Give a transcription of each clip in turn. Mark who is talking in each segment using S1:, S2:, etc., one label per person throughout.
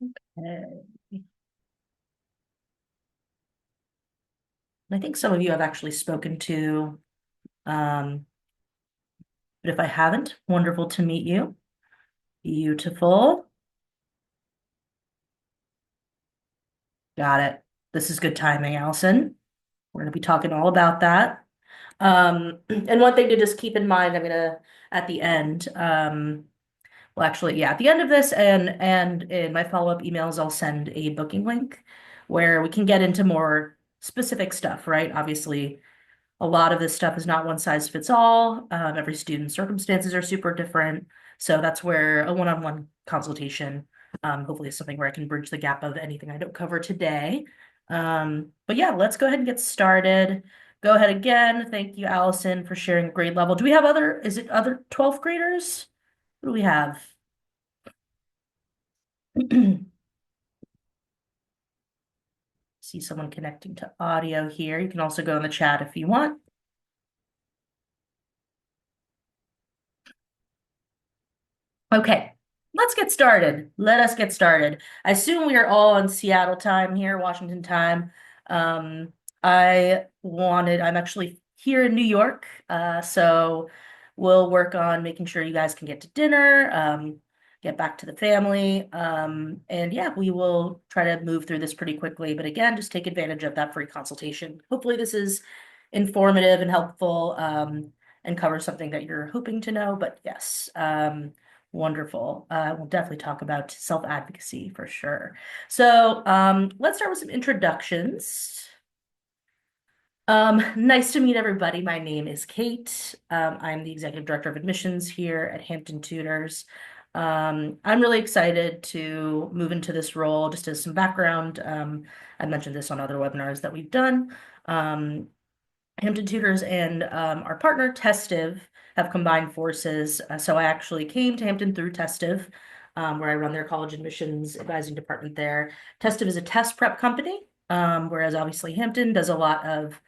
S1: Okay. I think some of you I've actually spoken to, um, but if I haven't, wonderful to meet you. Beautiful. Got it. This is good timing, Allison. We're going to be talking all about that. And one thing to just keep in mind, at the end, well, actually, yeah, at the end of this and in my follow-up emails, I'll send a booking link where we can get into more specific stuff, right? Obviously, a lot of this stuff is not one size fits all. Every student's circumstances are super different. So that's where a one-on-one consultation, hopefully is something where I can bridge the gap of anything I don't cover today. But yeah, let's go ahead and get started. Go ahead again. Thank you, Allison, for sharing grade level. Do we have is it other 12th graders? What do we have? See someone connecting to audio here. You can also go in the chat if you want. Okay, let's get started. Let us get started. I assume we are all on Seattle time here, Washington time. Um, I'm actually here in New York, so we'll work on making sure you guys can get to dinner, get back to the family. And yeah, we will try to move through this pretty quickly. But again, just take advantage of that free consultation. Hopefully, this is informative and helpful, and covers something that you're hoping to know. But yes, wonderful. We'll definitely talk about self-advocacy for sure. So let's start with some introductions. Nice to meet everybody. My name is Kate. I'm the Executive Director of Admissions here at Hampton Tutors. I'm really excited to move into this role. Just as some background, I mentioned this on other webinars that we've done. Hampton Tutors and our partner Testive have combined forces. So I actually came to Hampton through Testive, where I run their college admissions advising department there. Testive is a test prep company, whereas obviously Hampton does a lot of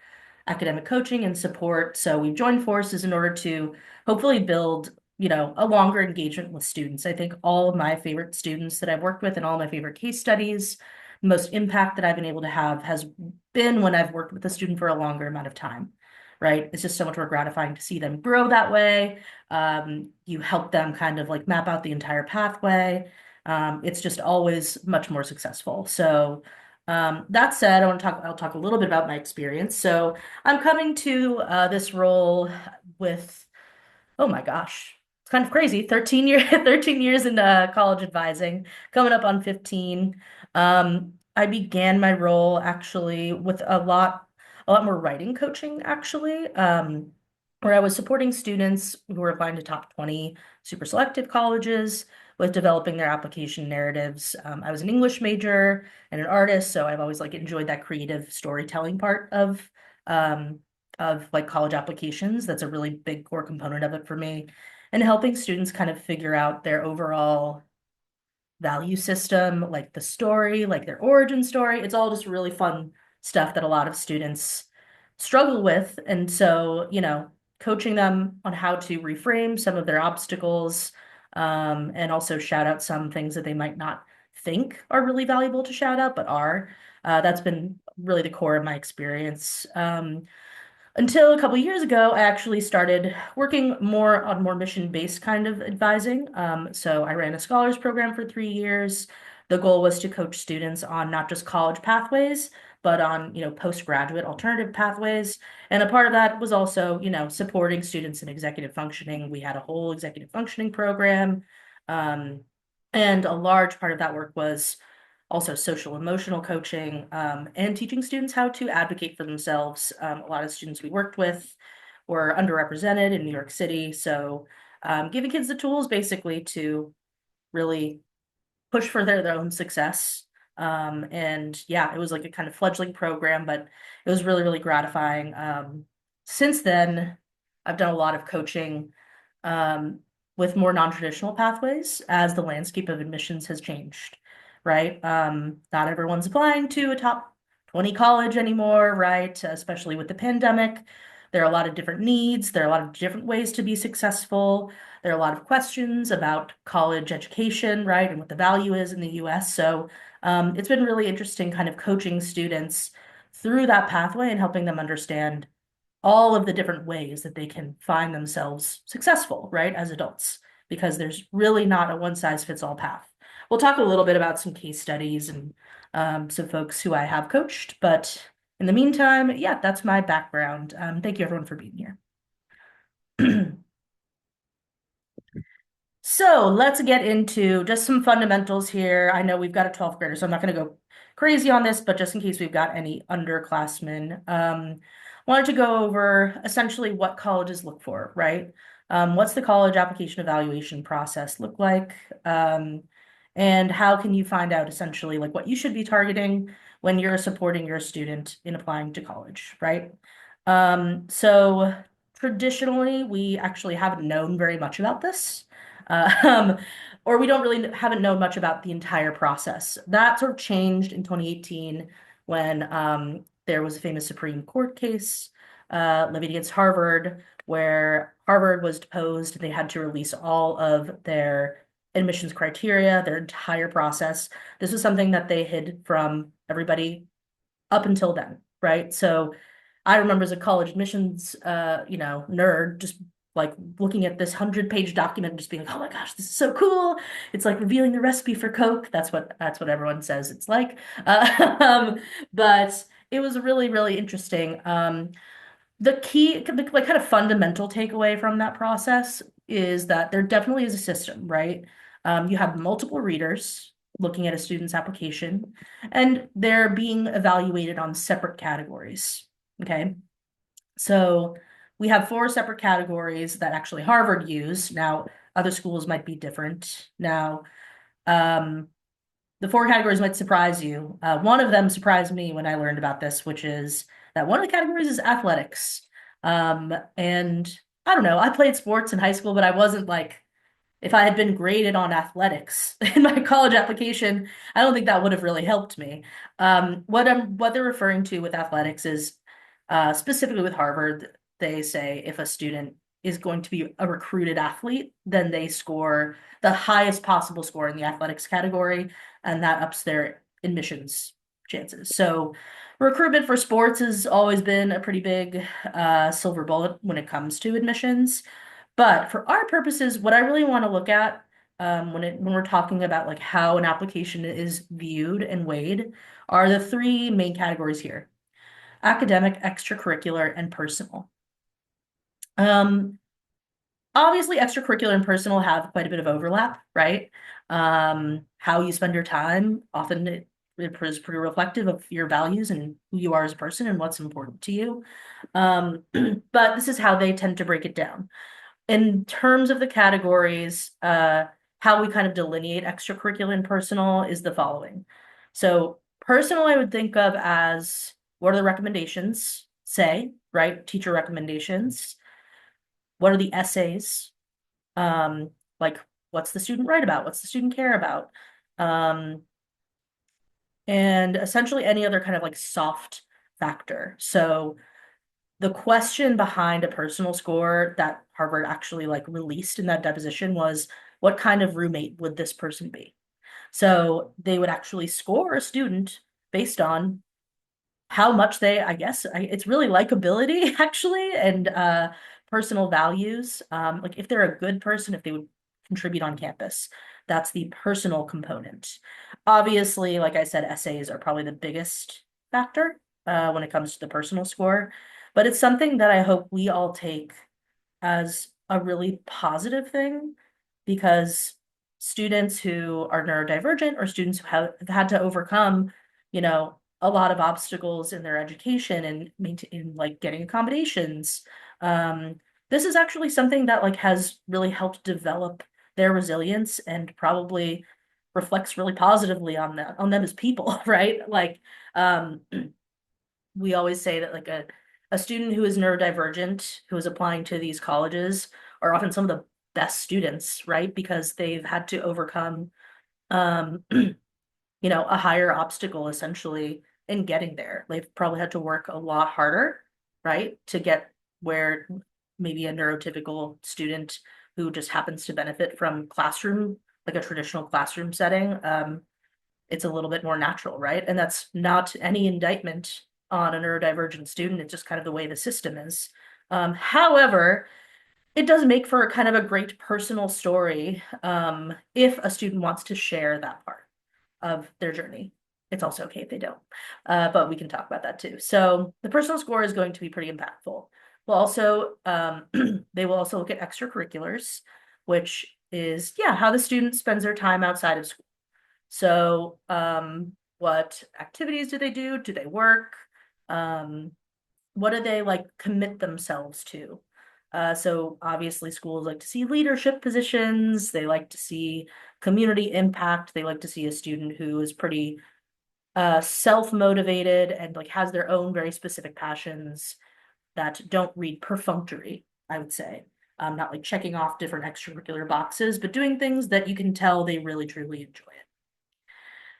S1: academic coaching and support. So we've joined forces in order to hopefully build, a longer engagement with students. I think all of my favorite students that I've worked with and all my favorite case studies, the most impact that I've been able to have has been when I've worked with a student for a longer amount of time, right? It's just so much more gratifying to see them grow that way. You help them kind of like map out the entire pathway. It's just always much more successful. So, that said, I'll talk a little bit about my experience. So I'm coming to this role with, oh my gosh, it's kind of crazy. 13 years in college advising, coming up on 15. I began my role actually with a lot more writing coaching actually, where I was supporting students who were applying to top 20 super selective colleges with developing their application narratives. I was an English major and an artist, so I've always like enjoyed that creative storytelling part um, of like college applications. That's a really big core component of it for me. And helping students kind of figure out their overall value system, like the story, like their origin story. It's all just really fun stuff that a lot of students struggle with. And so, coaching them on how to reframe some of their obstacles, and also shout out some things that they might not think are really valuable to shout out, but are. That's been really the core of my experience. Until a couple years ago, I actually started working more on more mission-based kind of advising. So I ran a scholars program for 3 years. The goal was to coach students on not just college pathways, but on, postgraduate alternative pathways. And a part of that was also, supporting students in executive functioning. We had a whole executive functioning program. Um, and a large part of that work was also social emotional coaching, and teaching students how to advocate for themselves. A lot of students we worked with were underrepresented in New York City. So giving kids the tools basically to really push for their own success. And yeah, it was like a kind of fledgling program, but it was really, really gratifying. Since then, I've done a lot of coaching um, with more non-traditional pathways as the landscape of admissions has changed, right? Not everyone's applying to a top 20 college anymore, right? Especially with the pandemic. There are a lot of different needs. There are a lot of different ways to be successful. There are a lot of questions about college education, right, and what the value is in the US. So it's been really interesting kind of coaching students through that pathway and helping them understand all of the different ways that they can find themselves successful, right, as adults, because there's really not a one size fits all path. We'll talk a little bit about some case studies and some folks who I have coached, but in the meantime, yeah, that's my background. Thank you everyone for being here. So let's get into just some fundamentals here. I know we've got a 12th grader, so I'm not going to go crazy on this, but just in case we've got any underclassmen, wanted to go over essentially what colleges look for, right? What's the college application evaluation process look like? And how can you find out essentially like what you should be targeting when you're supporting your student in applying to college, right? So traditionally, we actually haven't known very much about this. Um, or we don't really haven't known much about the entire process. That sort of changed in 2018 when there was a famous Supreme Court case levied against Harvard, where Harvard was deposed. They had to release all of their admissions criteria, their entire process. This was something that they hid from everybody up until then, right? So I remember as a college admissions, nerd, just like looking at this 100-page document and just being like, oh my gosh, this is so cool. It's like revealing the recipe for Coke. That's what everyone says it's like. But it was really, really interesting. The key, like kind of fundamental takeaway from that process is that there definitely is a system, right? You have multiple readers looking at a student's application, and they're being evaluated on separate categories. Okay. So we have four separate categories that actually Harvard used. Now, other schools might be different. Now, um, the four categories might surprise you. One of them surprised me when I learned about this, which is that one of the categories is athletics. And I don't know, I played sports in high school, but I wasn't like, if I had been graded on athletics in my college application, I don't think that would have really helped me. What they're referring to with athletics is specifically with Harvard, they say if a student is going to be a recruited athlete, then they score the highest possible score in the athletics category, and that ups their admissions chances. So recruitment for sports has always been a pretty big silver bullet when it comes to admissions. But for our purposes, what I really want to look at when we're talking about like how an application is viewed and weighed are the three main categories here: academic, extracurricular, and personal. Um, Obviously, extracurricular and personal have quite a bit of overlap, right? How you spend your time often it is pretty reflective of your values and who you are as a person and what's important to you. But this is how they tend to break it down. In terms of the categories, how we kind of delineate extracurricular and personal is the following. So personal, I would think of as what are the recommendations say, right? Teacher recommendations. What are the essays? Like what's the student write about? What's the student care about? Um, and essentially any other kind of like soft factor. So the question behind a personal score that Harvard actually like released in that deposition was, what kind of roommate would this person be? So they would actually score a student based on how much it's really likability actually, and personal values. Like if they're a good person, if they would contribute on campus, that's the personal component. Obviously, like I said, essays are probably the biggest factor when it comes to the personal score, but it's something that I hope we all take as a really positive thing, because students who are neurodivergent or students who have had to overcome, a lot of obstacles in their education and maintain like getting accommodations. This is actually something that like has really helped develop their resilience and probably reflects really positively on them as people, right? Like we always say that like a student who is neurodivergent who is applying to these colleges are often some of the best students, right? Because they've had to overcome a higher obstacle essentially in getting there. They've probably had to work a lot harder, right, to get where maybe a neurotypical student who just happens to benefit from classroom, like a traditional classroom setting, it's a little bit more natural, right? And that's not any indictment on a neurodivergent student. It's just kind of the way the system is. However, it does make for kind of a great personal story if a student wants to share that part of their journey. It's also okay if they don't, but we can talk about that too. So the personal score is going to be pretty impactful. We'll also, they will also look at extracurriculars, which is, yeah, how the student spends their time outside of school. So, what activities do they do? Do they work? Um, what do they like commit themselves to? So obviously schools like to see leadership positions, they like to see community impact, they like to see a student who is pretty self-motivated and like has their own very specific passions that don't read perfunctory, I would say. Not like checking off different extracurricular boxes, but doing things that you can tell they really truly enjoy it.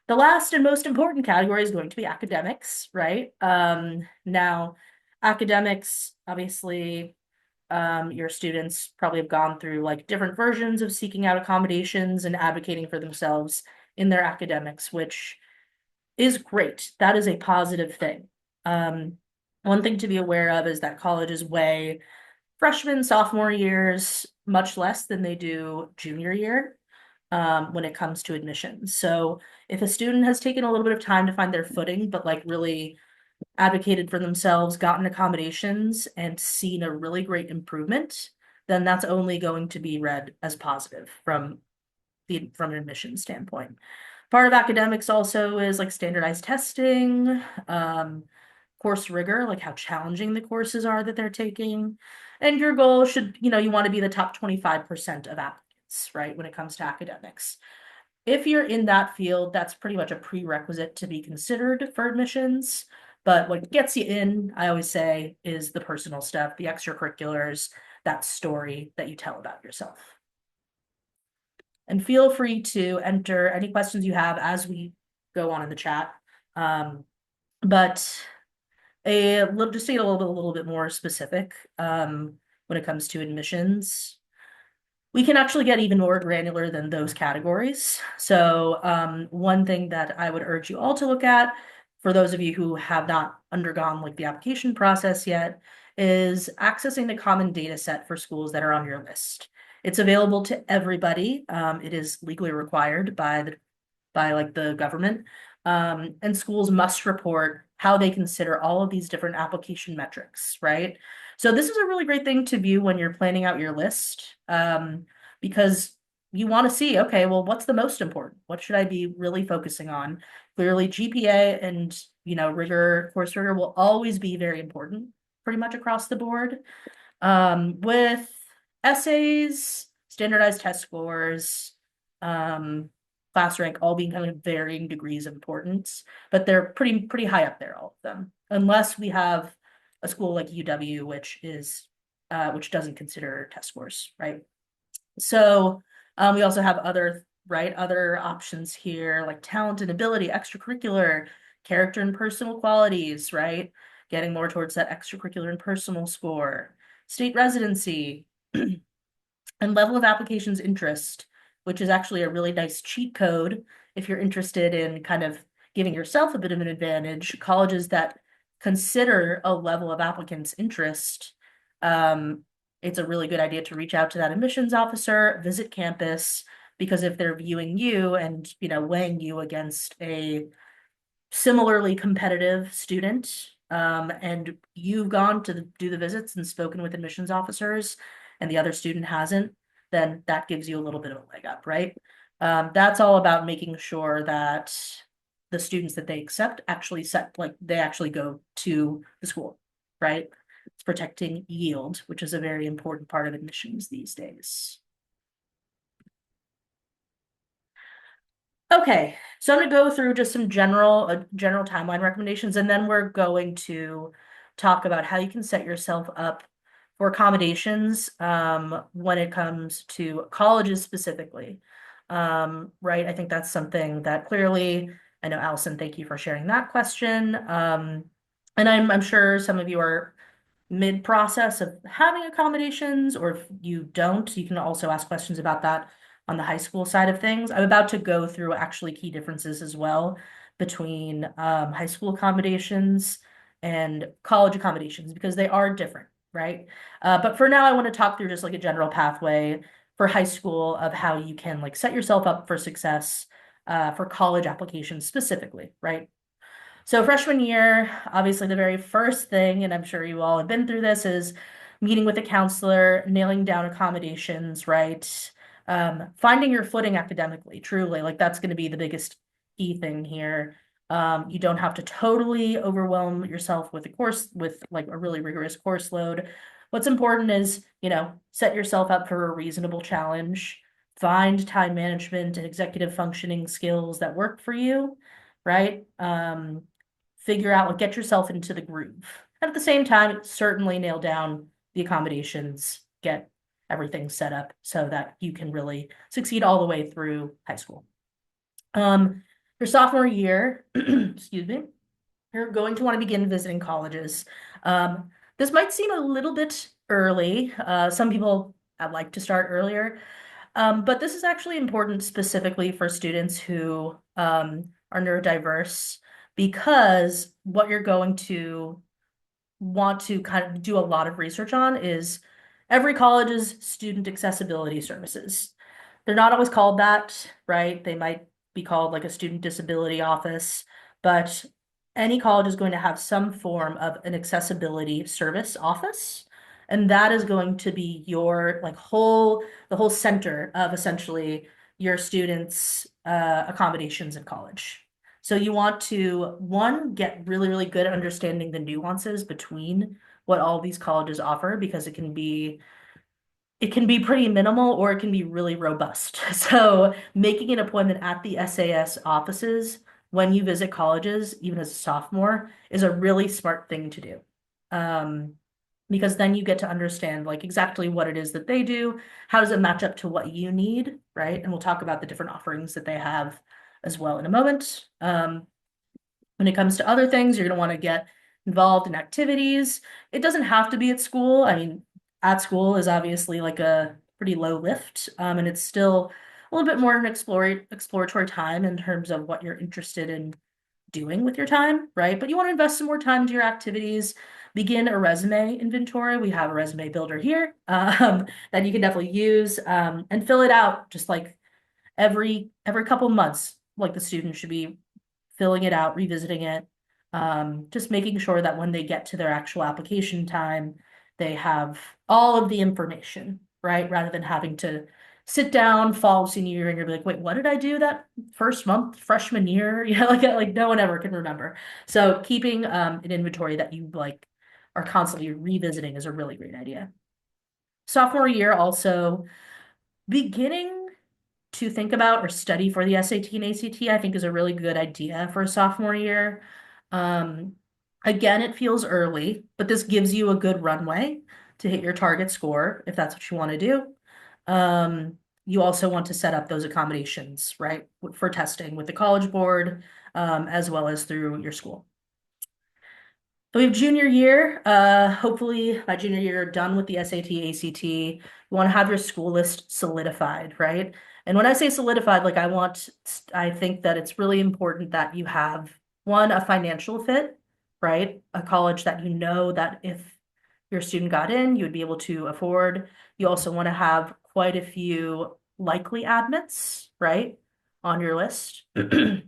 S1: The last and most important category is going to be academics, right? Now, academics, obviously, your students probably have gone through like different versions of seeking out accommodations and advocating for themselves in their academics, which is great. That is a positive thing. One thing to be aware of is that colleges weigh freshman, sophomore years much less than they do junior year when it comes to admissions. So if a student has taken a little bit of time to find their footing, but like really advocated for themselves, gotten accommodations, and seen a really great improvement, then that's only going to be read as positive from an admission standpoint. Part of academics also is like standardized testing, course rigor, like how challenging the courses are that they're taking. And your goal should, you want to be the top 25% of applicants, right, when it comes to academics. If you're in that field, that's pretty much a prerequisite to be considered for admissions. But what gets you in, I always say, is the personal stuff, the extracurriculars, that story that you tell about yourself. And feel free to enter any questions you have as we go on in the chat. But just to get a little bit more specific, when it comes to admissions, we can actually get even more granular than those categories. So one thing that I would urge you all to look at, for those of you who have not undergone like the application process yet, is accessing the common data set for schools that are on your list. It's available to everybody. It is legally required by like the government. And schools must report how they consider all of these different application metrics, right? So this is a really great thing to view when you're planning out your list, because you want to see, okay, well, what's the most important? What should I be really focusing on? Clearly, GPA and course rigor will always be very important, pretty much across the board. With essays, standardized test scores, class rank all being kind of varying degrees of importance, but they're pretty high up there, all of them, unless we have a school like UW, which doesn't consider test scores, right? So we also have other options here like talent and ability, extracurricular, character and personal qualities, right? Getting more towards that extracurricular and personal score, state residency, and level of applications interest, which is actually a really nice cheat code if you're interested in kind of giving yourself a bit of an advantage. Colleges that consider a level of applicants' interest, it's a really good idea to reach out to that admissions officer, visit campus, because if they're viewing you and weighing you against a similarly competitive student, and you've gone to do the visits and spoken with admissions officers, and the other student hasn't, then that gives you a little bit of a leg up, right? That's all about making sure that the students that they accept they actually go to the school, right? It's protecting yield, which is a very important part of admissions these days. Okay, so I'm gonna go through just some general timeline recommendations, and then we're going to talk about how you can set yourself up for accommodations when it comes to colleges specifically. Right, I think that's something that clearly, I know Allison, thank you for sharing that question. And I'm sure some of you are mid-process of having accommodations, or if you don't, you can also ask questions about that on the high school side of things. I'm about to go through actually key differences as well between high school accommodations and college accommodations because they are different, right? But for now, I want to talk through just like a general pathway for high school of how you can like set yourself up for success for college applications specifically, right? So freshman year, obviously the very first thing, and I'm sure you all have been through this, is meeting with a counselor, nailing down accommodations, right? Finding your footing academically, truly, like that's going to be the biggest key thing here. You don't have to totally overwhelm yourself with a course, with like a really rigorous course load. What's important is, set yourself up for a reasonable challenge, find time management and executive functioning skills that work for you, right? Figure out, like, get yourself into the groove. And at the same time, certainly nail down the accommodations, get everything set up so that you can really succeed all the way through high school. Your sophomore year, excuse me, you're going to want to begin visiting colleges. This might seem a little bit early. Some people like to start earlier. But this is actually important specifically for students who are neurodiverse because what you're going to want to kind of do a lot of research on is every college's student accessibility services. They're not always called that, right? They might be called like a student disability office, but any college is going to have some form of an accessibility service office. And that is going to be your like the whole center of essentially your students' accommodations in college. So you want to, one, get really, really good at understanding the nuances between what all these colleges offer because it can be pretty minimal or it can be really robust. So making an appointment at the SAS offices when you visit colleges, even as a sophomore, is a really smart thing to do. Um, because then you get to understand like exactly what it is that they do, how does it match up to what you need, right? And we'll talk about the different offerings that they have as well in a moment. When it comes to other things, you're going to want to get involved in activities. It doesn't have to be at school. I mean, at school is obviously like a pretty low lift, and it's still a little bit more of an exploratory time in terms of what you're interested in doing with your time, right? But you want to invest some more time into your activities. Begin a resume inventory. We have a resume builder here that you can definitely use and fill it out just like every couple months. Like the student should be filling it out, revisiting it, just making sure that when they get to their actual application time, they have all of the information, right? Rather than having to sit down fall senior year and you're like, wait, what did I do that first month freshman year? Like no one ever can remember. So keeping an inventory that you like are constantly revisiting is a really great idea. Sophomore year also beginning to think about or study for the SAT and ACT, I think is a really good idea for a sophomore year. Um, Again, it feels early, but this gives you a good runway to hit your target score if that's what you want to do. You also want to set up those accommodations, right, for testing with the College Board, as well as through your school. So we have junior year. Hopefully by junior year, you're done with the SAT, ACT. You want to have your school list solidified, right? And when I say solidified, like I think that it's really important that you have one, a financial fit, right? A college that you know that if your student got in, you would be able to afford. You also want to have quite a few likely admits, right, on your list. And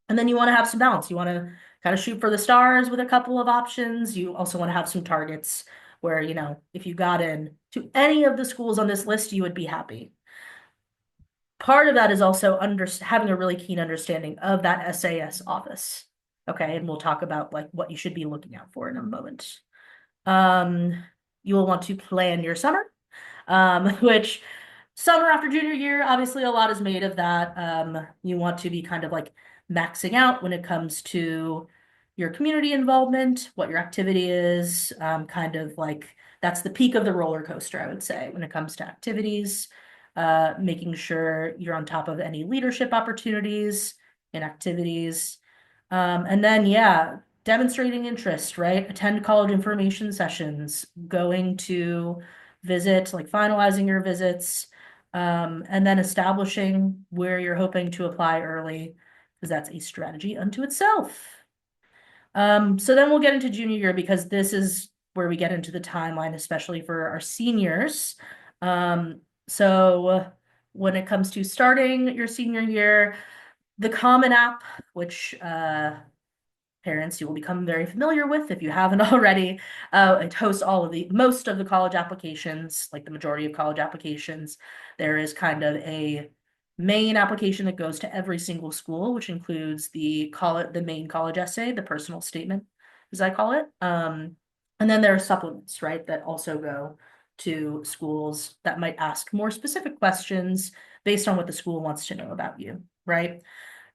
S1: then you want to have some balance. You want to kind of shoot for the stars with a couple of options. You also want to have some targets where, if you got in to any of the schools on this list, you would be happy. Part of that is also having a really keen understanding of that SAS office. Okay, and we'll talk about like what you should be looking out for in a moment. Um, you will want to plan your summer, which summer after junior year, obviously a lot is made of that. You want to be kind of like maxing out when it comes to your community involvement, what your activity is, kind of like that's the peak of the roller coaster, I would say, when it comes to activities, making sure you're on top of any leadership opportunities and activities. And then, yeah, demonstrating interest, right? Attend college information sessions, going to visit, like finalizing your visits, and then establishing where you're hoping to apply early, because that's a strategy unto itself. So then we'll get into junior year because this is where we get into the timeline, especially for our seniors. So when it comes to starting your senior year, the Common App, which parents you will become very familiar with if you haven't already. It hosts all of the most of the college applications, like the majority of college applications. There is kind of a main application that goes to every single school, which includes the main college essay, the personal statement, as I call it. And then there are supplements, right, that also go to schools that might ask more specific questions based on what the school wants to know about you, right?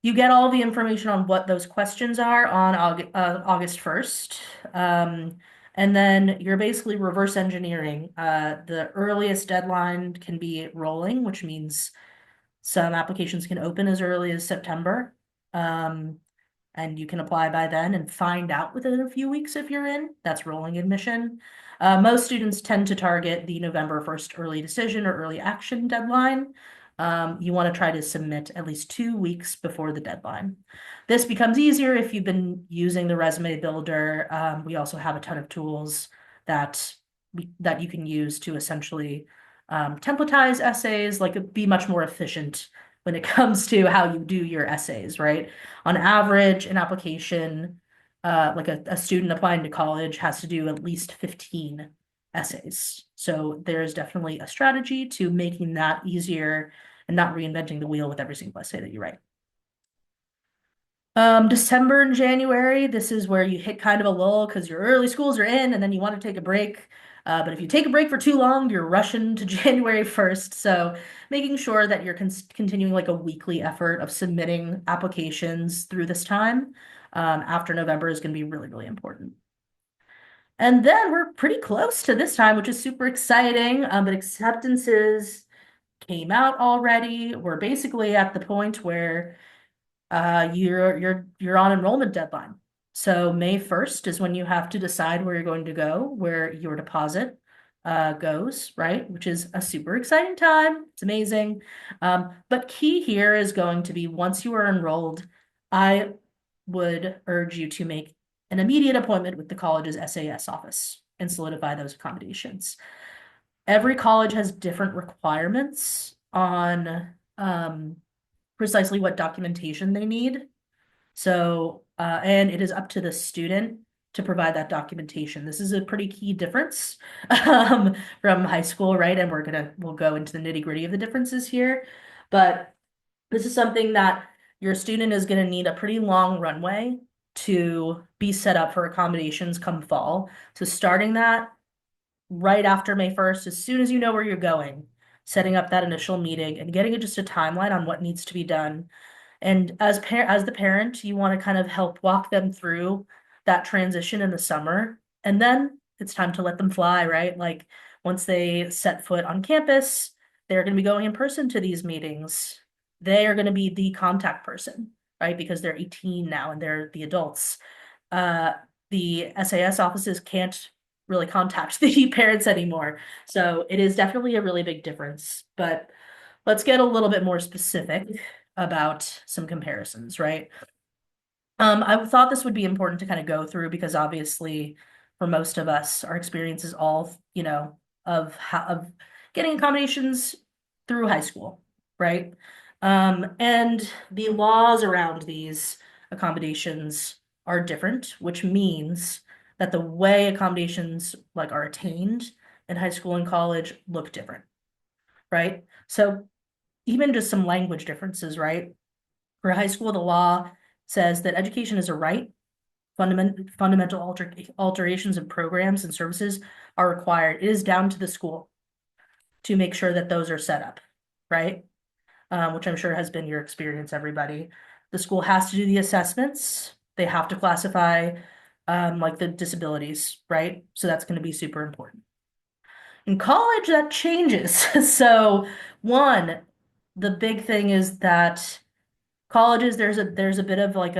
S1: You get all the information on what those questions are on August 1st. And then you're basically reverse engineering. The earliest deadline can be rolling, which means some applications can open as early as September. Um, and you can apply by then and find out within a few weeks if you're in. That's rolling admission. Most students tend to target the November 1st early decision or early action deadline. You want to try to submit at least 2 weeks before the deadline. This becomes easier if you've been using the resume builder. We also have a ton of tools that that you can use to essentially templatize essays, like be much more efficient when it comes to how you do your essays, right? On average, an application, like a student applying to college has to do at least 15 essays. So there is definitely a strategy to making that easier and not reinventing the wheel with every single essay that you write. December and January, this is where you hit kind of a lull because your early schools are in and then you want to take a break. But if you take a break for too long, you're rushing to January 1st. So making sure that you're continuing like a weekly effort of submitting applications through this time after November is going to be really, really important. And then we're pretty close to this time, which is super exciting. But acceptances came out already. We're basically at the point where you're on enrollment deadline. So May 1st is when you have to decide where you're going to go, where your deposit goes, right? Which is a super exciting time. It's amazing. But key here is going to be once you are enrolled, I would urge you to make an immediate appointment with the college's SAS office and solidify those accommodations. Every college has different requirements on precisely what documentation they need. So, and it is up to the student to provide that documentation. This is a pretty key difference from high school, right? And we'll go into the nitty-gritty of the differences here. But this is something that your student is going to need a pretty long runway to be set up for accommodations come fall. So starting that right after May 1st, as soon as you know where you're going, setting up that initial meeting and getting just a timeline on what needs to be done. And as the parent, you want to kind of help walk them through that transition in the summer. And then it's time to let them fly, right? Like once they set foot on campus, they're going to be going in person to these meetings. They are going to be the contact person, right? Because they're 18 now and they're the adults. Uh, the SAS offices can't really contact the parents anymore. So it is definitely a really big difference. But let's get a little bit more specific about some comparisons, right? I thought this would be important to kind of go through because obviously for most of us, our experience is all, of getting accommodations through high school, right? And the laws around these accommodations are different, which means that the way accommodations like are attained in high school and college look different, right? So even just some language differences, right? For high school, the law says that education is a right. Fundamental alterations of programs and services are required. It is down to the school to make sure that those are set up, right? Which I'm sure has been your experience, everybody. The school has to do the assessments. They have to classify like the disabilities, right? So that's going to be super important. In college, that changes. So one, the big thing is that colleges, there's a bit of like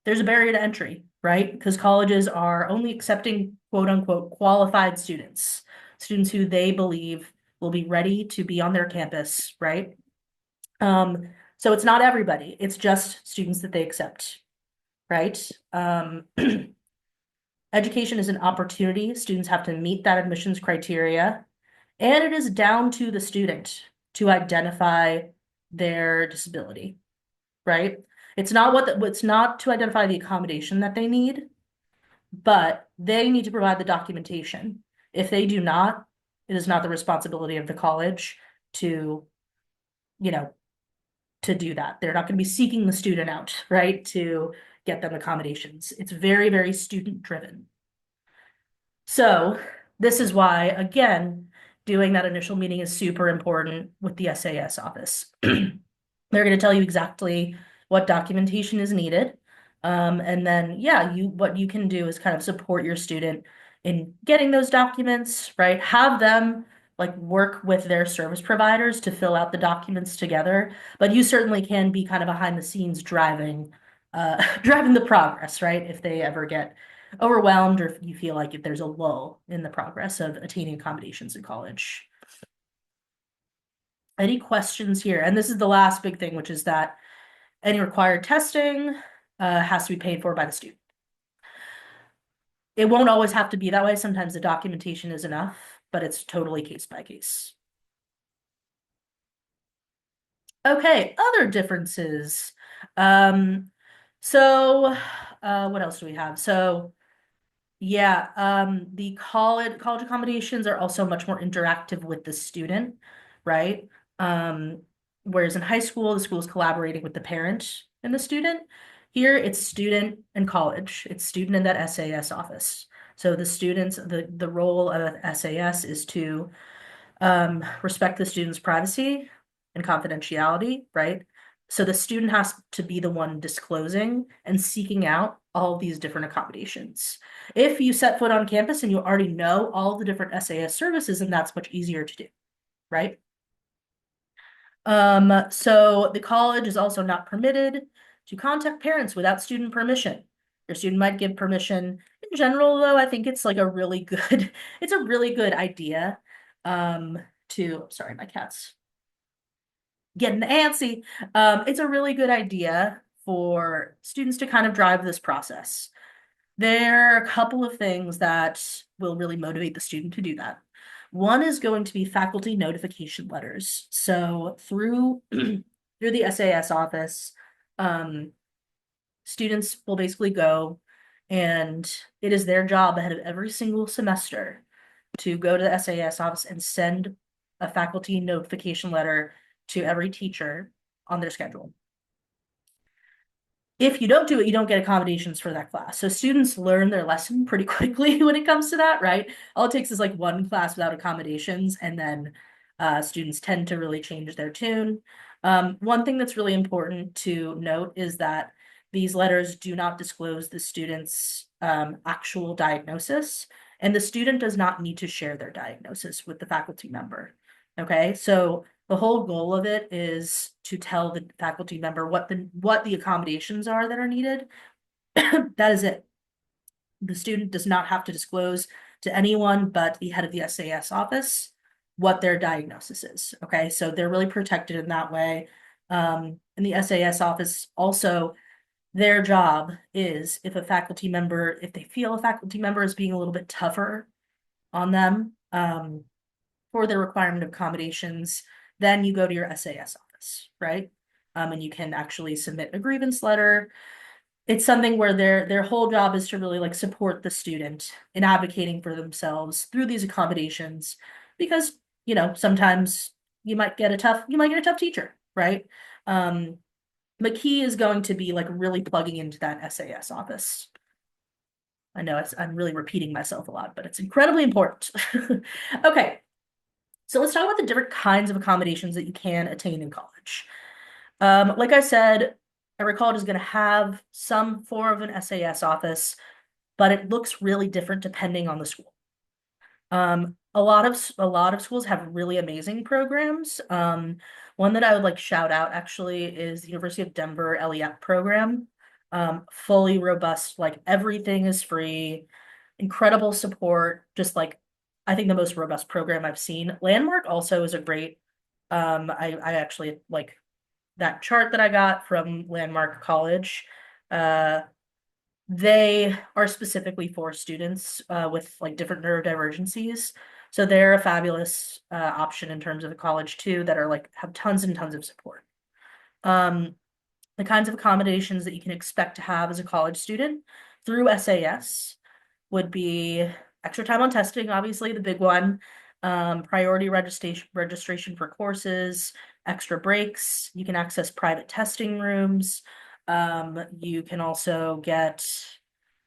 S1: there's a barrier to entry, right? Because colleges are only accepting quote unquote qualified students, students who they believe will be ready to be on their campus, right? So it's not everybody, it's just students that they accept, right? Education is an opportunity. Students have to meet that admissions criteria, and it is down to the student to identify their disability, right? It's not to identify the accommodation that they need, but they need to provide the documentation. If they do not, it is not the responsibility of the college to, you know, to do that. They're not going to be seeking the student out, right, to get them accommodations. It's very, very student driven. So this is why, again, doing that initial meeting is super important with the SAS office. They're going to tell you exactly what documentation is needed. And then, yeah, what you can do is kind of support your student in getting those documents, right? Have them like work with their service providers to fill out the documents together. But you certainly can be kind of behind the scenes driving, driving the progress, right? If they ever get overwhelmed or if you feel like if there's a lull in the progress of attaining accommodations in college. Any questions here? And this is the last big thing, which is that any required testing has to be paid for by the student. It won't always have to be that way. Sometimes the documentation is enough, but it's totally case by case. Okay, other differences. Um, so what else do we have? So yeah, the college accommodations are also much more interactive with the student, right? Um, whereas in high school, the school is collaborating with the parent and the student. Here, it's student and college. It's student in that SAS office. So the role of SAS is to respect the student's privacy and confidentiality, right? So the student has to be the one disclosing and seeking out all these different accommodations. If you set foot on campus and you already know all the different SAS services, then that's much easier to do, right? So the college is also not permitted to contact parents without student permission. Your student might give permission. In general, though, I think it's like a really good, it's a really good idea sorry, my cat's getting antsy. It's a really good idea for students to kind of drive this process. There are a couple of things that will really motivate the student to do that. One is going to be faculty notification letters. So through through the SAS office, um, students will basically go and it is their job ahead of every single semester to go to the SAS office and send a faculty notification letter to every teacher on their schedule. If you don't do it, you don't get accommodations for that class. So students learn their lesson pretty quickly when it comes to that, right? All it takes is like one class without accommodations, and then students tend to really change their tune. One thing that's really important to note is that these letters do not disclose the student's actual diagnosis, and the student does not need to share their diagnosis with the faculty member. Okay, so the whole goal of it is to tell the faculty member what the accommodations are that are needed. That is it. The student does not have to disclose to anyone but the head of the SAS office what their diagnosis is. Okay, so they're really protected in that way. In the SAS office, also, their job is if they feel a faculty member is being a little bit tougher on them, for their requirement of accommodations, then you go to your SAS office, right? And you can actually submit a grievance letter. It's something where their whole job is to really like support the student in advocating for themselves through these accommodations, because sometimes you might get a tough teacher, right? But key is going to be like really plugging into that SAS office. I know I'm really repeating myself a lot, but it's incredibly important. Okay, so let's talk about the different kinds of accommodations that you can attain in college. Like I said, every college is going to have some form of an SAS office, but it looks really different depending on the school. A lot of schools have really amazing programs. One that I would like shout out actually is the University of Denver LEP program. fully robust, like everything is free, incredible support, just like I think the most robust program I've seen. Landmark also is a great, I actually like that chart that I got from Landmark College. Uh, they are specifically for students with like different neurodivergencies. So they're a fabulous option in terms of the college too, that are like have tons and tons of support. Um, the kinds of accommodations that you can expect to have as a college student through SAS would be extra time on testing, obviously the big one, priority registration for courses, extra breaks. You can access private testing rooms. You can also get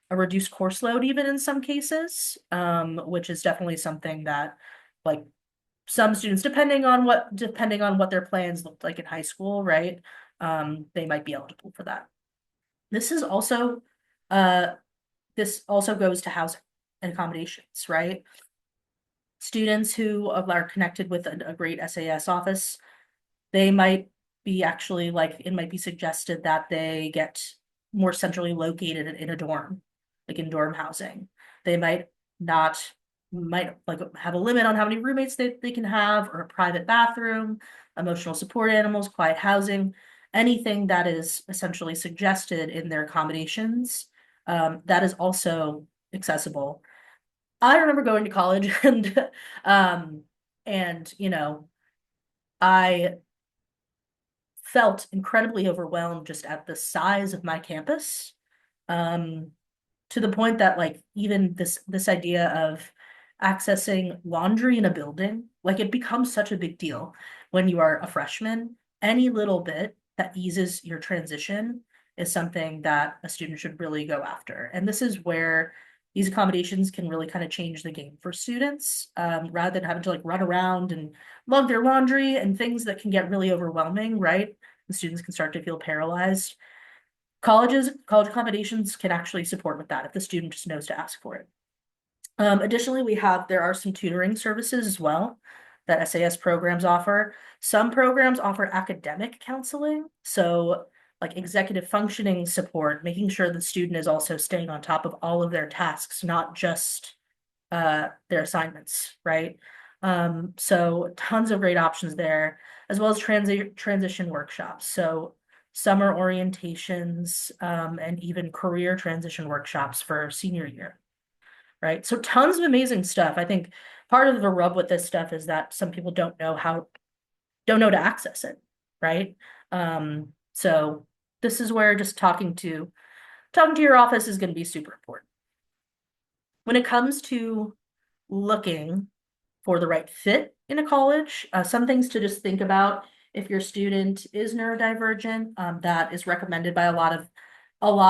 S1: a reduced course load even in some cases, which is definitely something that like some students, depending on what their plans looked like in high school, right? They might be eligible for that. This is also uh this also goes to housing and accommodations, right? Students who are connected with a great SAS office, they might be actually like it might be suggested that they get more centrally located in a dorm, like in dorm housing. They not might like have a limit on how many roommates they can have, or a private bathroom, emotional support animals, quiet housing, anything that is essentially suggested in their accommodations, that is also accessible. I remember going to college um and I felt incredibly overwhelmed just at the size of my campus. Um, to the point that like even this idea of accessing laundry in a building, like it becomes such a big deal when you are a freshman. Any little bit that eases your transition is something that a student should really go after. And this is where these accommodations can really kind of change the game for students, rather than having to like run around and lug their laundry and things that can get really overwhelming, right? The students can start to feel paralyzed. College accommodations can actually support with that if the student just knows to ask for it. Additionally, there are some tutoring services as well that SAS programs offer. Some programs offer academic counseling, so like executive functioning support, making sure the student is also staying on top of all of their tasks, not just their assignments, right? So tons of great options there, as well as transition workshops. So summer orientations, and even career transition workshops for senior year, right? So tons of amazing stuff. I think part of the rub with this stuff is that some people don't know to access it, right? So this is where just talking to your office is going to be super important. When it comes to looking for the right fit in a college. Some things to just think about if your student is neurodivergent, that is recommended by a lot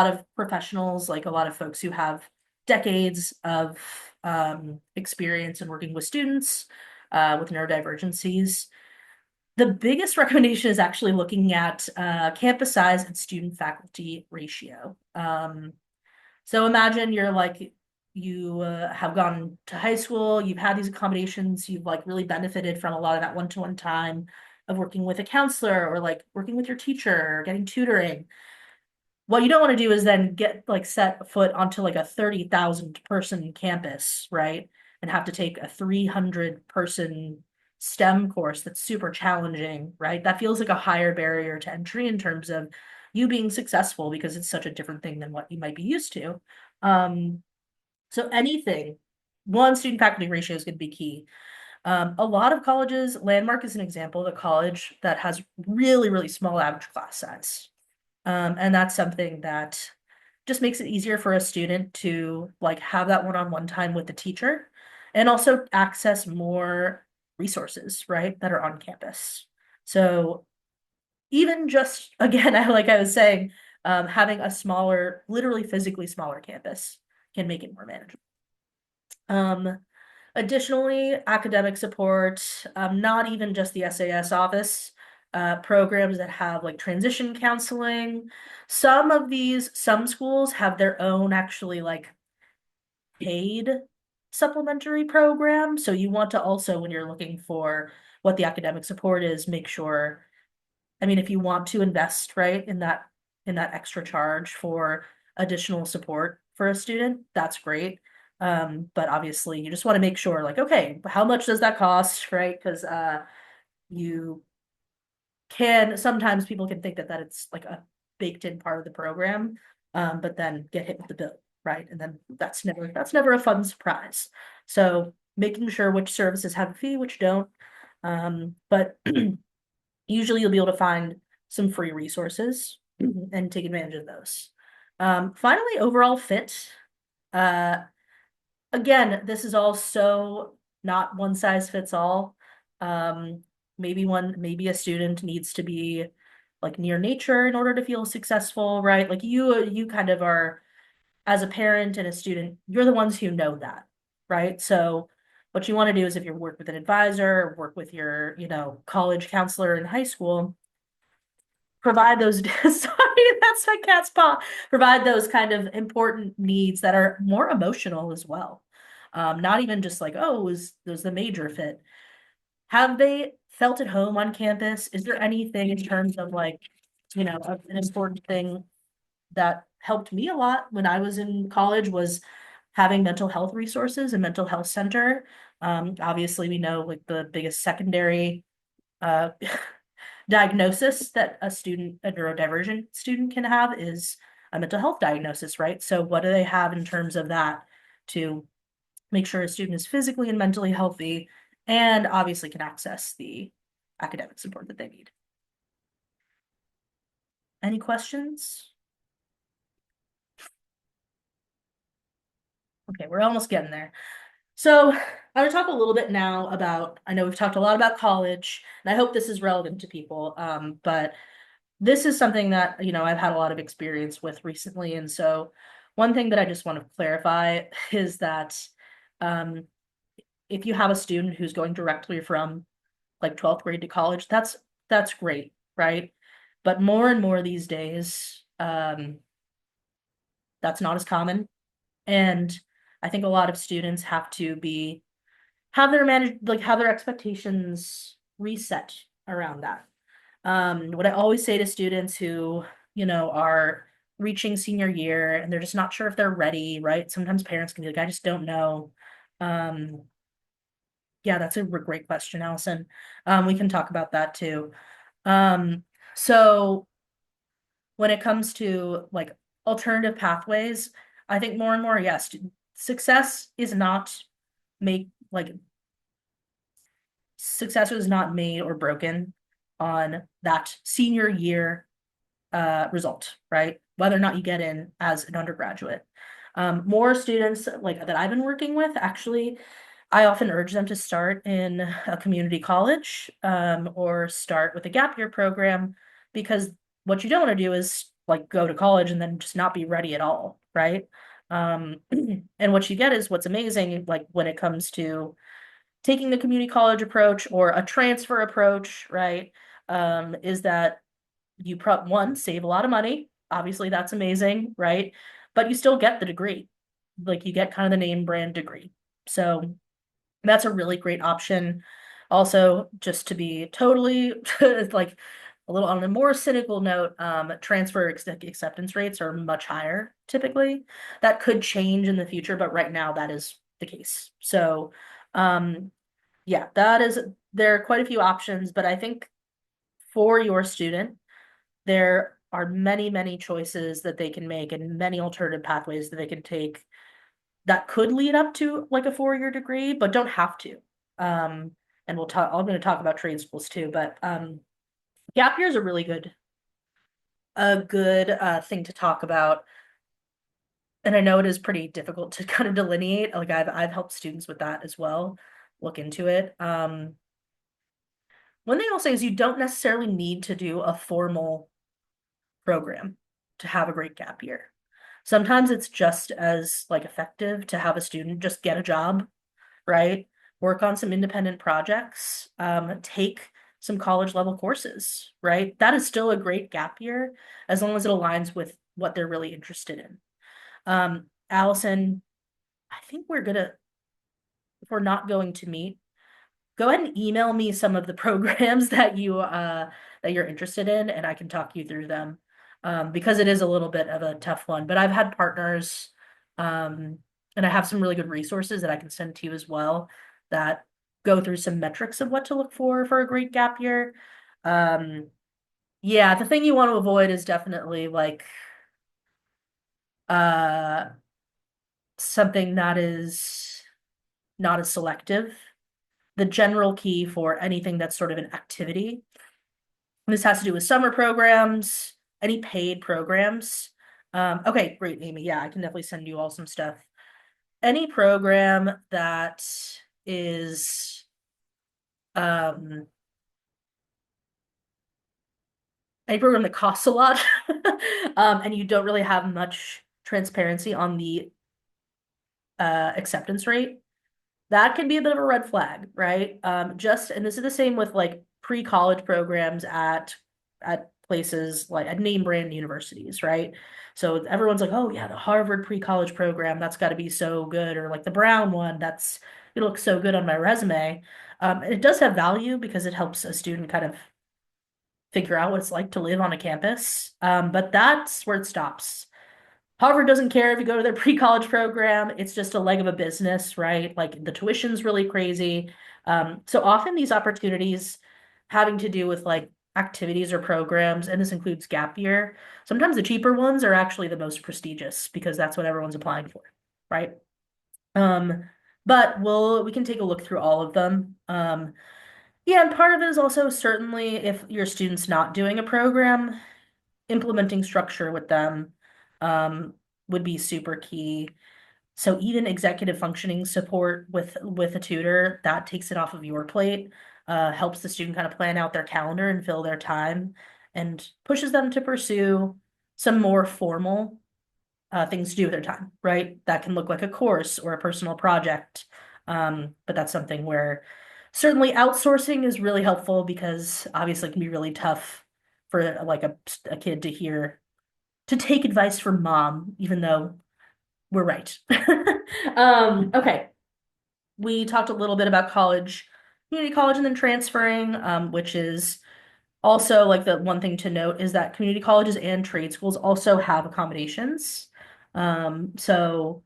S1: of professionals, like a lot of folks who have decades of experience in working with students with neurodivergencies. The biggest recommendation is actually looking at campus size and student faculty ratio. So imagine you have gone to high school, you've had these accommodations, you've like really benefited from a lot of that one-to-one time of working with a counselor or like working with your teacher or getting tutoring. What you don't want to do is then get like set foot onto like a 30,000 person campus, right? And have to take a 300 person STEM course that's super challenging, right? That feels like a higher barrier to entry in terms of you being successful because it's such a different thing than what you might be used to. Um, so anything, one student faculty ratio is going to be key. A lot of colleges, Landmark is an example of a college that has really, really small average class size. And that's something that just makes it easier for a student to like have that one-on-one time with the teacher and also access more resources, right, that are on campus. So even just again, I was saying, having a smaller, literally physically smaller campus can make it more manageable. Um, Additionally, academic support, not even just the SAS office, programs that have like transition counseling. Some schools have their own actually like paid supplementary program. So you want to also, when you're looking for what the academic support is, make sure, I mean, if you want to invest, right, in that extra charge for additional support for a student, that's great. But obviously you just want to make sure like, okay, how much does that cost, right? Because you can sometimes people can think that it's like a baked in part of the program, but then get hit with the bill, right? And then that's never a fun surprise. So making sure which services have a fee, which don't. But usually you'll be able to find some free resources and take advantage of those. Finally, overall fit. Uh, again, this is all so not one size fits all. Um, maybe a student needs to be like near nature in order to feel successful, right? Like you kind of are, as a parent and a student, you're the ones who know that, right? So what you want to do is if you work with an advisor, or work with your, college counselor in high school, provide those sorry, that's my cat's paw. Provide those kind of important needs that are more emotional as well. Not even just like, oh, was the major fit. Have they felt at home on campus? Is there anything in terms of like, an important thing that helped me a lot when I was in college was having mental health resources and mental health center. Obviously we know like the biggest secondary uh diagnosis that a neurodivergent student can have is a mental health diagnosis, right? So what do they have in terms of that to make sure a student is physically and mentally healthy and obviously can access the academic support that they need? Any questions? Okay, we're almost getting there. So I'm going to talk a little bit now about, I know we've talked a lot about college, and I hope this is relevant to people, but this is something that, I've had a lot of experience with recently. And so one thing that I just want to clarify is that um, if you have a student who's going directly from like 12th grade to college, that's great, right? But more and more these days, that's not as common. And I think a lot of students have their expectations reset around that. What I always say to students who, are reaching senior year and they're just not sure if they're ready, right? Sometimes parents can be like, I just don't know. Um, yeah, that's a great question, Allison. We can talk about that too. So when it comes to like alternative pathways, I think more and more, yes, success is not make like success is not made or broken on that senior year result, right? Whether or not you get in as an undergraduate. More students like that I've been working with, actually, I often urge them to start in a community college or start with a gap year program because what you don't want to do is like go to college and then just not be ready at all, right? And what you get is what's amazing, like when it comes to taking the community college approach or a transfer approach, right? Is that you one, save a lot of money. Obviously, that's amazing, right? But you still get the degree. Like you get kind of the name brand degree. So that's a really great option. Also, just to be totally like a little on a more cynical note, transfer acceptance rates are much higher typically. That could change in the future, but right now that is the case. So, yeah, there are quite a few options, but I think for your student, there are many, many choices that they can make and many alternative pathways that they can take that could lead up to like a 4-year degree, but don't have to. Um, and I'm going to talk about trade schools too, but gap year is a good thing to talk about. And I know it is pretty difficult to kind of delineate. Like I've helped students with that as well, look into it. One thing I'll say is you don't necessarily need to do a formal program to have a great gap year. Sometimes it's just as like effective to have a student just get a job, right? Work on some independent projects, take some college level courses, right? That is still a great gap year as long as it aligns with what they're really interested in. Allison, I think if we're not going to meet, go ahead and email me some of the programs that you're interested in, and I can talk you through them. because it is a little bit of a tough one. But I've had partners, um, and I have some really good resources that I can send to you as well that go through some metrics of what to look for a great gap year. Um, yeah, the thing you want to avoid is definitely like uh something that is not as selective. The general key for anything that's sort of an activity. This has to do with summer programs, any paid programs. Okay, great, Amy. Yeah, I can definitely send you all some stuff. Any program that is um any program that costs a lot, and you don't really have much transparency on the acceptance rate, that can be a bit of a red flag, right? And this is the same with like pre-college programs at places like at name brand universities, right? So everyone's like, oh yeah, the Harvard pre-college program, that's got to be so good, or like the Brown one, that's it looks so good on my resume. And it does have value because it helps a student kind of figure out what it's like to live on a campus. But that's where it stops. Harvard doesn't care if you go to their pre-college program. It's just a leg of a business, right? Like the tuition's really crazy. So often these opportunities having to do with like activities or programs, and this includes gap year, sometimes the cheaper ones are actually the most prestigious because that's what everyone's applying for, right? Um, but we can take a look through all of them. Yeah, and part of it is also certainly if your student's not doing a program, implementing structure with them um, would be super key. So even executive functioning support with a tutor, that takes it off of your plate, helps the student kind of plan out their calendar and fill their time, and pushes them to pursue some more formal things to do with their time, right? That can look like a course or a personal project. But that's something where certainly outsourcing is really helpful because obviously it can be really tough for like a kid to hear to take advice from mom, even though we're right. Okay. We talked a little bit about college, community college, and then transferring, which is also like the one thing to note is that community colleges and trade schools also have accommodations. So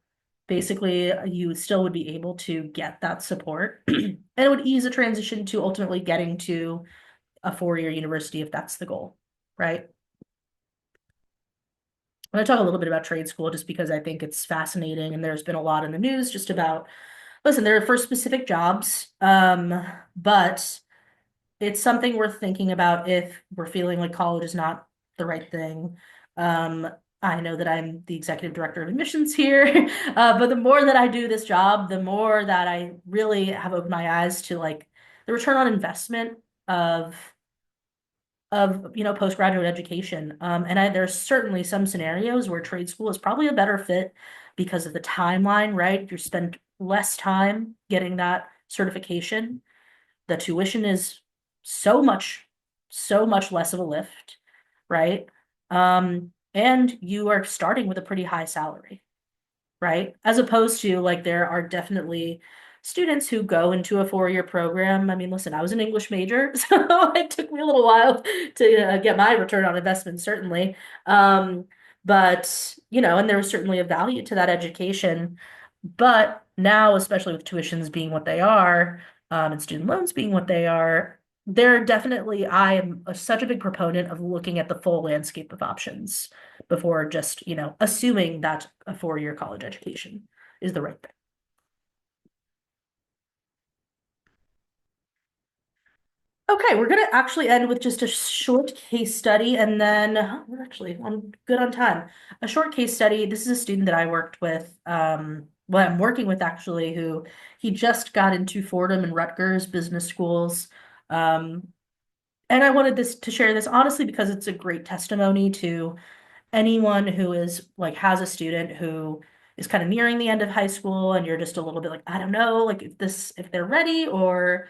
S1: basically, you still would be able to get that support, and it would ease a transition to ultimately getting to a four-year university if that's the goal, right? I'm going to talk a little bit about trade school just because I think it's fascinating and there's been a lot in the news just about, listen, they're for specific jobs, but it's something worth thinking about if we're feeling like college is not the right thing. Um, I know that I'm the executive director of admissions here, but the more that I do this job, the more that I really have opened my eyes to like the return on investment of postgraduate education. There's certainly some scenarios where trade school is probably a better fit because of the timeline, right? You spend less time getting that certification. The tuition is so much, so much less of a lift, right? And you are starting with a pretty high salary, right? As opposed to like there are definitely students who go into a four-year program. I mean, listen, I was an English major, so it took me a little while to get my return on investment, certainly. But and there was certainly a value to that education. But now, especially with tuitions being what they are, and student loans being what they are, I am such a big proponent of looking at the full landscape of options before just, assuming that a four-year college education is the right thing. Okay, we're gonna actually end with just a short case study and then we're actually on good on time. A short case study. This is a student that I worked with, well, I'm working with actually, who he just got into Fordham and Rutgers business schools. Um, and I wanted this to share this honestly because it's a great testimony to anyone who is like has a student who is kind of nearing the end of high school and you're just a little bit like, I don't know, like if they're ready or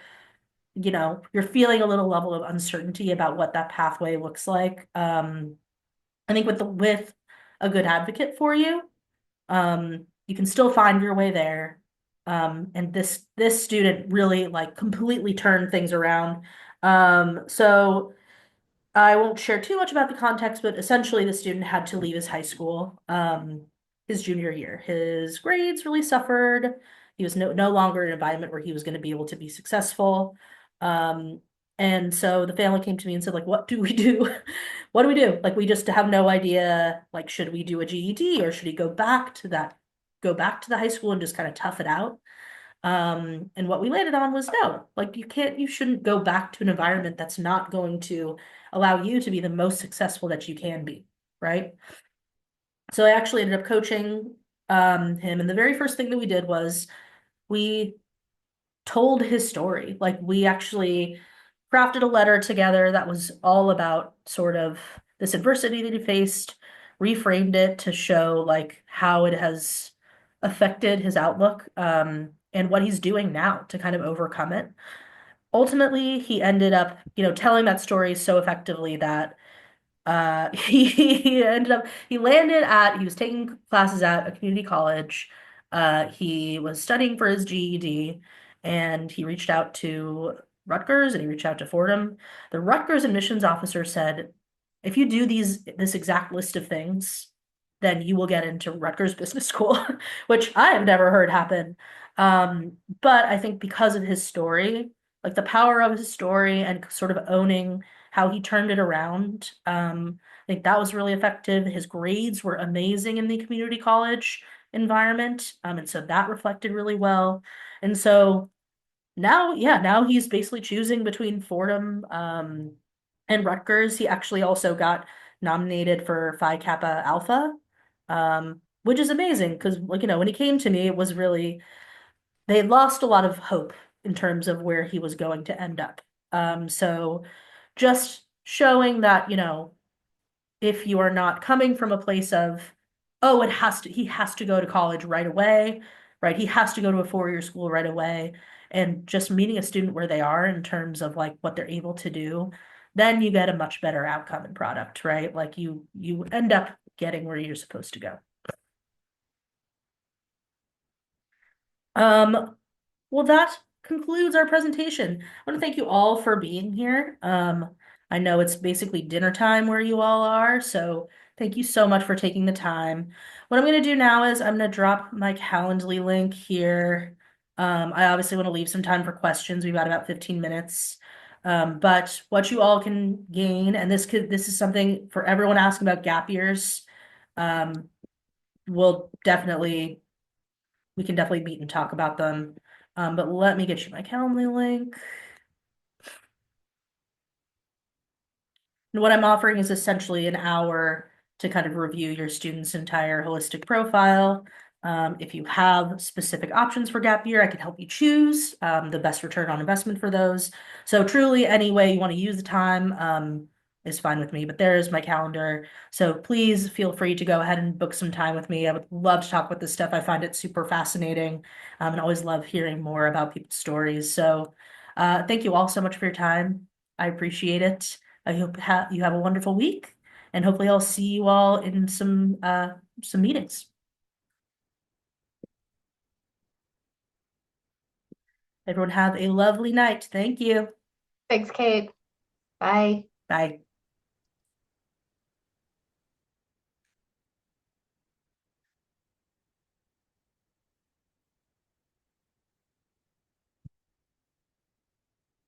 S1: you're feeling a little level of uncertainty about what that pathway looks like. I think with a good advocate for you, you can still find your way there. And this student really like completely turned things around. So I won't share too much about the context, but essentially the student had to leave his high school his junior year. His grades really suffered. He was no longer in an environment where he was going to be able to be successful. Um, and so the family came to me and said, like, what do we do? What do we do? Like, we just have no idea, like, should we do a GED or should he go back to the high school and just kind of tough it out? And what we landed on was no, like you shouldn't go back to an environment that's not going to allow you to be the most successful that you can be, right? So I actually ended up coaching him, and the very first thing that we did was we told his story. Like we actually crafted a letter together that was all about sort of this adversity that he faced, reframed it to show like how it has affected his outlook, and what he's doing now to kind of overcome it. Ultimately, he ended up, telling that story so effectively that he was taking classes at a community college. He was studying for his GED, and he reached out to Rutgers and he reached out to Fordham. The Rutgers admissions officer said, if you do this exact list of things, then you will get into Rutgers Business School, which I have never heard happen. But I think because of his story, like the power of his story and sort of owning how he turned it around. I think that was really effective. His grades were amazing in the community college environment. And so that reflected really well. And so now, yeah, now he's basically choosing between Fordham, and Rutgers. He actually also got nominated for Phi Kappa Alpha, which is amazing because, like, when he came to me, it was really, they had lost a lot of hope in terms of where he was going to end up. So just showing that, if you are not coming from a place of, oh, he has to go to college right away, right? He has to go to a 4-year school right away, and just meeting a student where they are in terms of like what they're able to do, then you get a much better outcome and product, right? Like you end up getting where you're supposed to go. Um, Well, that concludes our presentation. I want to thank you all for being here. I know it's basically dinner time where you all are, so thank you so much for taking the time. What I'm going to do now is I'm going to drop my Calendly link here. I obviously want to leave some time for questions. We've got about 15 minutes. But what you all can gain, and this is something for everyone asking about gap years. Um, we'll definitely we can definitely meet and talk about them. But let me get you my Calendly link. And what I'm offering is essentially an hour to kind of review your student's entire holistic profile. If you have specific options for gap year, I can help you choose the best return on investment for those. So truly, any way you want to use the time is fine with me. But there is my calendar. So please feel free to go ahead and book some time with me. I would love to talk about this stuff. I find it super fascinating, and always love hearing more about people's stories. So thank you all so much for your time. I appreciate it. I hope you have a wonderful week, and hopefully I'll see you all in some meetings. Everyone have a lovely night. Thank you.
S2: Thanks, Kate. Bye.
S1: Bye.